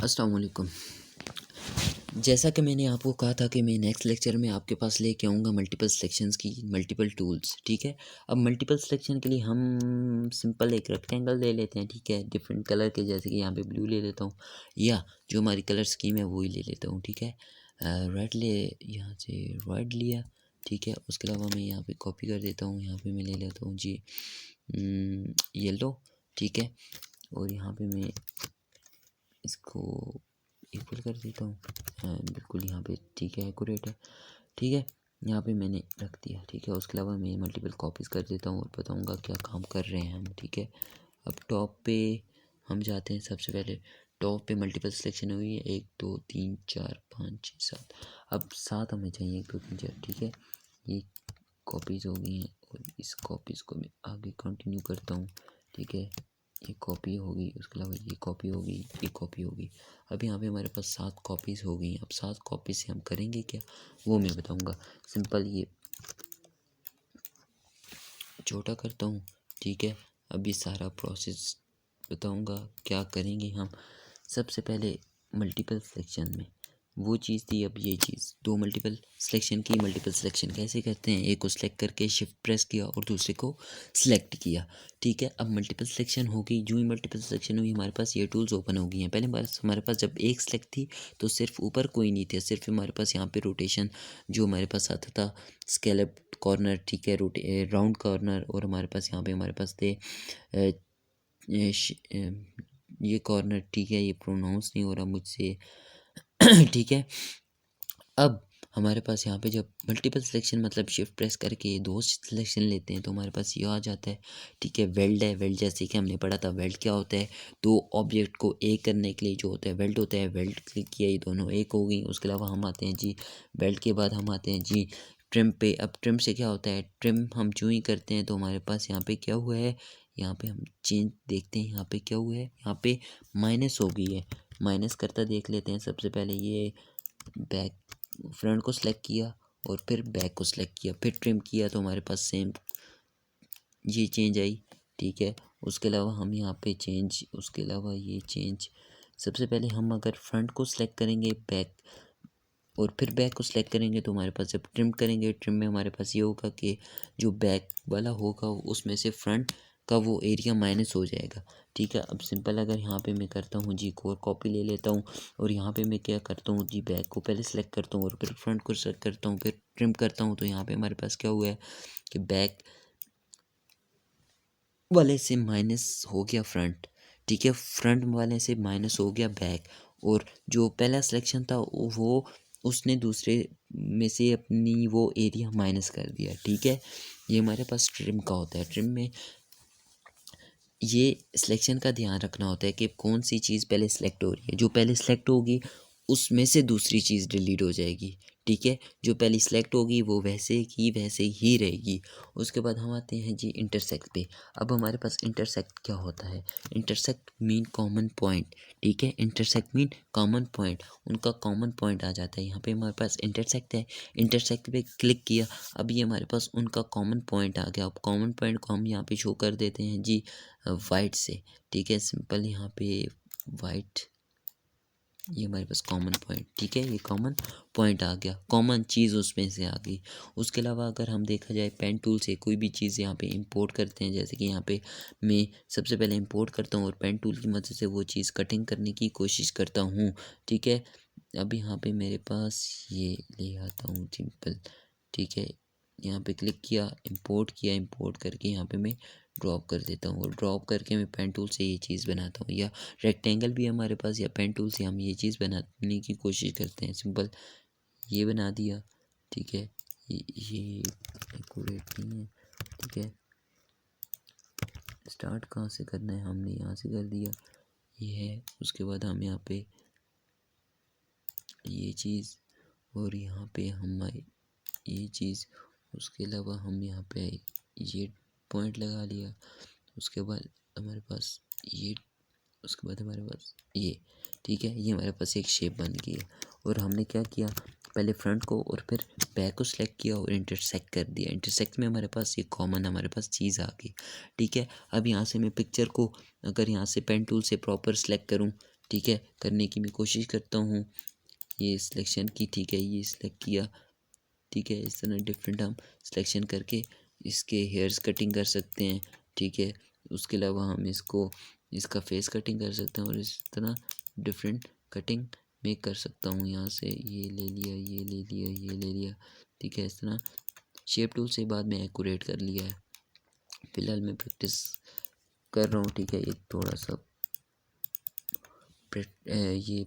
अस्सलाम वालेकुम। जैसा कि मैंने आपको कहा था कि मैं नेक्स्ट लेक्चर में आपके पास लेके आऊँगा मल्टीपल सिलेक्शंस की मल्टीपल टूल्स, ठीक है। अब मल्टीपल सिलेक्शन के लिए हम सिंपल एक रेक्टेंगल ले लेते हैं, ठीक है, डिफरेंट कलर के, जैसे कि यहाँ पे ब्लू ले लेता हूँ, या जो हमारी कलर स्कीम है वही ले लेता हूँ, ठीक है। रेड ले, यहाँ से रेड लिया, ठीक है। उसके अलावा मैं यहाँ पे कॉपी कर देता हूँ, यहाँ पे मैं ले लेता हूँ जी येलो, ठीक है। और यहाँ पे मैं इसको इक्वल कर देता हूँ, बिल्कुल यहाँ पे, ठीक है, एक्यूरेट है, ठीक है। यहाँ पे मैंने रख दिया, ठीक है। उसके अलावा मैं मल्टीपल कॉपीज़ कर देता हूँ और बताऊँगा क्या काम कर रहे हैं हम, ठीक है। अब टॉप पे हम जाते हैं। सबसे पहले टॉप पे मल्टीपल सिलेक्शन हुई है, 1 2 3 4 5 6 7। अब 7 हमें चाहिए, 1 2 3 4, ठीक है। ये कॉपीज़ हो गई हैं और इस कॉपीज़ को मैं आगे कंटिन्यू करता हूँ, ठीक है। ये कॉपी होगी, उसके अलावा ये कॉपी होगी, ये कॉपी होगी। अब यहाँ पे हमारे पास 7 कॉपीज़ हो गई हैं। अब 7 कॉपी से हम करेंगे क्या, वो मैं बताऊँगा। सिंपल ये छोटा करता हूँ, ठीक है। अब ये सारा प्रोसेस बताऊँगा क्या करेंगे हम। सबसे पहले मल्टीपल सिलेक्शन में वो चीज़ थी, अब ये चीज़ दो मल्टीपल सिलेक्शन की। मल्टीपल सिलेक्शन कैसे करते हैं, एक को सिलेक्ट करके शिफ्ट प्रेस किया और दूसरे को सिलेक्ट किया, ठीक है। अब मल्टीपल सिलेक्शन हो गई, जो ही मल्टीपल सिलेक्शन हुई हमारे पास ये टूल्स ओपन हो गई हैं। पहले हमारे पास जब एक सिलेक्ट थी तो सिर्फ ऊपर कोई नहीं थे, सिर्फ हमारे पास यहाँ पे रोटेशन जो हमारे पास आता था, स्केलप कॉर्नर, ठीक है, राउंड कॉर्नर, और हमारे पास यहाँ पे हमारे पास थे ये कॉर्नर, ठीक है। ये प्रोनाउंस नहीं हो रहा मुझसे ठीक है। अब हमारे पास यहाँ पे जब मल्टीपल सिलेक्शन मतलब शिफ्ट प्रेस करके दो सिलेक्शन लेते हैं तो हमारे पास ये आ जाता है, ठीक है। वेल्ड है, वेल्ड जैसे कि हमने पढ़ा था, वेल्ड क्या होता है, दो ऑब्जेक्ट को एक करने के लिए जो होता है वेल्ड होता है। वेल्ड क्लिक किया, ये दोनों एक हो गई। उसके अलावा हम आते हैं जी वेल्ड के बाद हम आते हैं जी ट्रिम पे। अब ट्रिम से क्या होता है, ट्रिम हम जो ही करते हैं तो हमारे पास यहाँ पे क्या हुआ है, यहाँ पे हम चेंज देखते हैं, यहाँ पे क्या हुआ है, यहाँ पे माइनस हो गई है। माइनस करता देख लेते हैं। सबसे पहले ये बैक फ्रंट को सिलेक्ट किया और फिर बैक को सिलेक्ट किया, फिर ट्रिम किया तो हमारे पास सेम ये चेंज आई, ठीक है। उसके अलावा हम यहाँ पे चेंज, उसके अलावा ये चेंज। सबसे पहले हम अगर फ्रंट को सिलेक्ट करेंगे बैक और फिर बैक को सिलेक्ट करेंगे तो हमारे पास जब ट्रिम करेंगे, ट्रिम में हमारे पास ये होगा कि जो बैक वाला होगा उसमें से फ्रंट का वो एरिया माइनस हो जाएगा, ठीक है। अब सिंपल अगर यहाँ पे मैं करता हूँ जी कोर कॉपी ले लेता हूँ और यहाँ पे मैं क्या करता हूँ जी बैक को पहले सेलेक्ट करता हूँ और फिर फ्रंट को सेलेक्ट करता हूँ, फिर ट्रिम करता हूँ, तो यहाँ पे हमारे पास क्या हुआ है कि बैक वाले से माइनस हो गया फ्रंट, ठीक है। फ्रंट वाले से माइनस हो गया बैक, और जो पहला सिलेक्शन था वो उसने दूसरे में से अपनी वो एरिया माइनस कर दिया, ठीक है। ये हमारे पास ट्रिम का होता है। ट्रिम में ये सिलेक्शन का ध्यान रखना होता है कि कौन सी चीज़ पहले सिलेक्ट हो रही है। जो पहले सिलेक्ट होगी उसमें से दूसरी चीज़ डिलीट हो जाएगी, ठीक है। जो पहले सिलेक्ट होगी वो वैसे की वैसे ही रहेगी। उसके बाद हम आते हैं जी इंटरसेक्ट पे। अब हमारे पास इंटरसेक्ट क्या होता है, इंटरसेक्ट मीन कॉमन पॉइंट, ठीक है। इंटरसेक्ट मीन कॉमन पॉइंट, उनका कॉमन पॉइंट आ जाता है। यहाँ पे हमारे पास इंटरसेक्ट है, इंटरसेक्ट पे क्लिक किया, अब ये हमारे पास उनका कॉमन पॉइंट आ गया। अब कॉमन पॉइंट को हम यहाँ पे शो कर देते हैं जी वाइट से, ठीक है। सिंपल यहाँ पे वाइट, ये हमारे पास कॉमन पॉइंट, ठीक है। ये कॉमन पॉइंट आ गया, कॉमन चीज़ उसमें से आ गई। उसके अलावा अगर हम देखा जाए पेन टूल से कोई भी चीज़ यहाँ पे इंपोर्ट करते हैं, जैसे कि यहाँ पे मैं सबसे पहले इंपोर्ट करता हूँ और पेन टूल की मदद से वो चीज़ कटिंग करने की कोशिश करता हूँ, ठीक है। अब यहाँ पे मेरे पास ये ले आता हूँ सिंपल, ठीक है। यहाँ पे क्लिक किया, इंपोर्ट करके यहाँ पे मैं ड्रॉप कर देता हूँ और ड्रॉप करके मैं पेन टूल से ये चीज़ बनाता हूँ। या रेक्टेंगल भी हमारे पास, या पेन टूल से हम ये चीज़ बनाने की कोशिश करते हैं। सिंपल ये बना दिया, ठीक है। ये एक्यूरेट नहीं है, ठीक है। स्टार्ट कहाँ से करना है, हमने यहाँ से कर दिया, ये है। उसके बाद हम यहाँ पे ये चीज़ और यहाँ पे हम ये चीज़, उसके अलावा हम यहाँ पे ये पॉइंट लगा लिया। उसके बाद हमारे पास ये, उसके बाद हमारे पास ये, ठीक है। ये हमारे पास एक शेप बन गई है। और हमने क्या किया, पहले फ्रंट को और फिर बैक को सिलेक्ट किया और इंटरसेक्ट कर दिया। इंटरसेक्ट में हमारे पास ये कॉमन हमारे पास चीज़ आ गई, ठीक है। अब यहाँ से मैं पिक्चर को अगर यहाँ से पेन टूल से प्रॉपर सेलेक्ट करूँ, ठीक है, करने की मैं कोशिश करता हूँ ये सिलेक्शन की। ठीक है, ये सिलेक्ट किया। ठीक है, इस तरह डिफरेंट हम सिलेक्शन करके इसके हेयर्स कटिंग कर सकते हैं। ठीक है, उसके अलावा हम इसका फेस कटिंग कर सकते हैं और इस तरह डिफरेंट कटिंग मैं कर सकता हूँ। यहाँ से ये ले लिया, ये ले लिया, ये ले लिया। ठीक है, इस तरह शेप टूल से बाद में एक्यूरेट कर लिया है। फ़िलहाल मैं प्रैक्टिस कर रहा हूँ। ठीक है, ये थोड़ा सा ये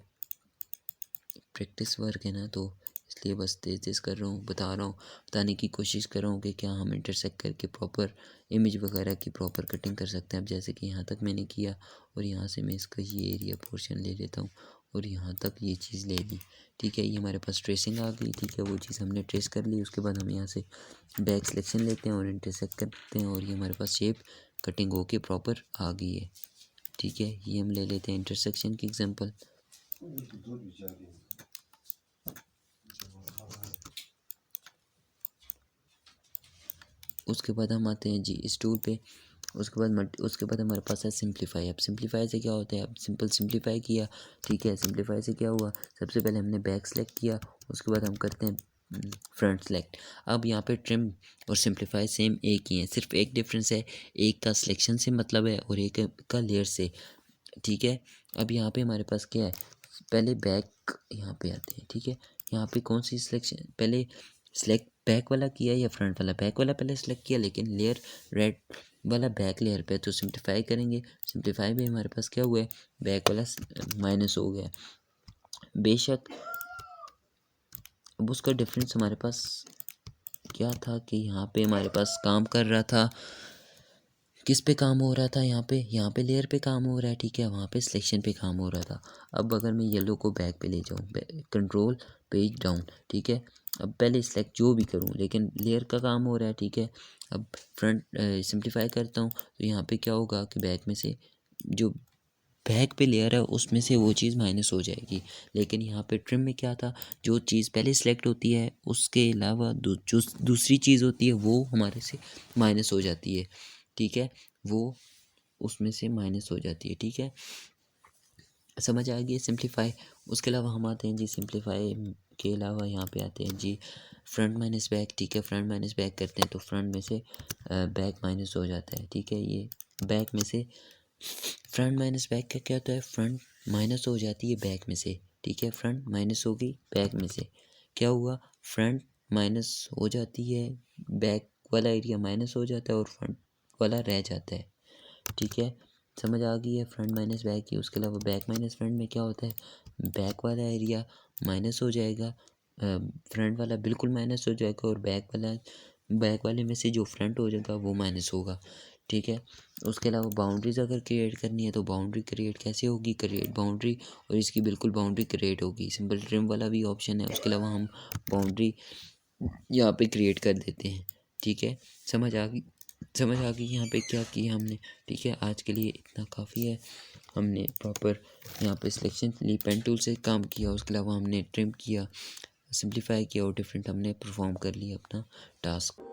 प्रैक्टिस वर्क है ना, तो इसलिए बस तेज़ तेज़ कर रहा हूँ, बताने की कोशिश कर रहा हूँ कि क्या हम इंटरसेक्ट करके प्रॉपर इमेज वगैरह की प्रॉपर कटिंग कर सकते हैं। अब जैसे कि यहाँ तक मैंने किया और यहाँ से मैं इसका ये एरिया पोर्शन ले लेता हूँ और यहाँ तक ये चीज़ ले ली। ठीक है, ये हमारे पास ट्रेसिंग आ गई। ठीक है, वो चीज़ हमने ट्रेस कर ली। उसके बाद हम यहाँ से बैक सिलेक्शन लेते हैं और इंटरसेक्ट करते हैं और ये हमारे पास शेप कटिंग होके प्रॉपर आ गई है। ठीक है, ये हम ले लेते हैं इंटरसेक्शन की एग्जांपल। उसके बाद हम आते हैं जी इस टूल पे। उसके बाद हमारे पास है सिंप्लीफाई। अब सिंप्लीफाई से क्या होता है, अब सिंपल सिंप्लीफाई किया। ठीक है, सिंप्लीफाई से क्या हुआ, सबसे पहले हमने बैक सेलेक्ट किया, उसके बाद हम करते हैं फ्रंट सेलेक्ट। अब यहाँ पे ट्रिम और सिंप्लीफाई सेम एक ही है, सिर्फ एक डिफरेंस है, एक का सिलेक्शन से मतलब है और एक का लेयर से। ठीक है, अब यहाँ पे हमारे पास क्या है, पहले बैक यहाँ पे आते हैं। ठीक है, यहाँ पे कौन सी सिलेक्शन पहले सिलेक्ट बैक वाला किया या फ्रंट वाला, बैक वाला पहले सिलेक्ट किया लेकिन लेयर रेड वाला बैक लेयर पे, तो सिंप्लीफाई करेंगे। सिंप्लीफाई में हमारे पास क्या हुआ है, बैक वाला माइनस हो गया। बेशक अब उसका डिफरेंस हमारे पास क्या था कि यहाँ पे हमारे पास काम कर रहा था, किस पे काम हो रहा था, यहाँ पे लेयर पे काम हो रहा है। ठीक है, वहाँ पे सिलेक्शन पे काम हो रहा था। अब अगर मैं येलो को बैक पे ले जाऊँ, कंट्रोल पेज डाउन। ठीक है, अब पहले सिलेक्ट जो भी करूँ लेकिन लेयर का काम हो रहा है। ठीक है, अब फ्रंट सिंप्लीफाई करता हूँ तो यहाँ पे क्या होगा कि बैक में से जो बैक पे लेयर है उसमें से वो चीज़ माइनस हो जाएगी। लेकिन यहाँ पे ट्रिम में क्या था, जो चीज़ पहले सिलेक्ट होती है उसके अलावा जो दूसरी चीज़ होती है वो हमारे से माइनस हो जाती है। ठीक है, वो उसमें से माइनस हो जाती है। ठीक है, समझ आ गई सिंप्लीफाई। उसके अलावा हम आते हैं जी सिंप्लीफाई के अलावा यहाँ पे आते हैं जी फ्रंट माइनस बैक। ठीक है, फ्रंट माइनस बैक करते हैं तो फ्रंट में से बैक माइनस हो जाता है। ठीक है, ये बैक में से फ्रंट माइनस बैक का क्या होता है, फ्रंट माइनस हो जाती है बैक में से। ठीक है, फ्रंट माइनस हो गई बैक में से, क्या हुआ, फ्रंट माइनस हो जाती है, बैक वाला एरिया माइनस हो जाता है और फ्रंट वाला रह जाता है। ठीक है, समझ आ गई है फ्रंट माइनस बैक की। उसके अलावा बैक माइनस फ्रंट में क्या होता है, बैक वाला एरिया माइनस हो जाएगा, फ्रंट वाला बिल्कुल माइनस हो जाएगा और बैक वाले में से जो फ्रंट हो जाएगा वो माइनस होगा। ठीक है, उसके अलावा बाउंड्रीज अगर क्रिएट करनी है तो बाउंड्री क्रिएट कैसे होगी, क्रिएट बाउंड्री और इसकी बिल्कुल बाउंड्री क्रिएट होगी। सिंपल ट्रिम वाला भी ऑप्शन है, उसके अलावा हम बाउंड्री यहाँ पे क्रिएट कर देते हैं। ठीक है, समझ आ गई यहाँ पे क्या किया हमने। ठीक है, आज के लिए इतना काफ़ी है। हमने प्रॉपर यहाँ पे सिलेक्शन ली, पेन टूल से काम किया, उसके अलावा हमने ट्रिम किया, सिंप्लीफाई किया और डिफरेंट हमने परफॉर्म कर लिया अपना टास्क।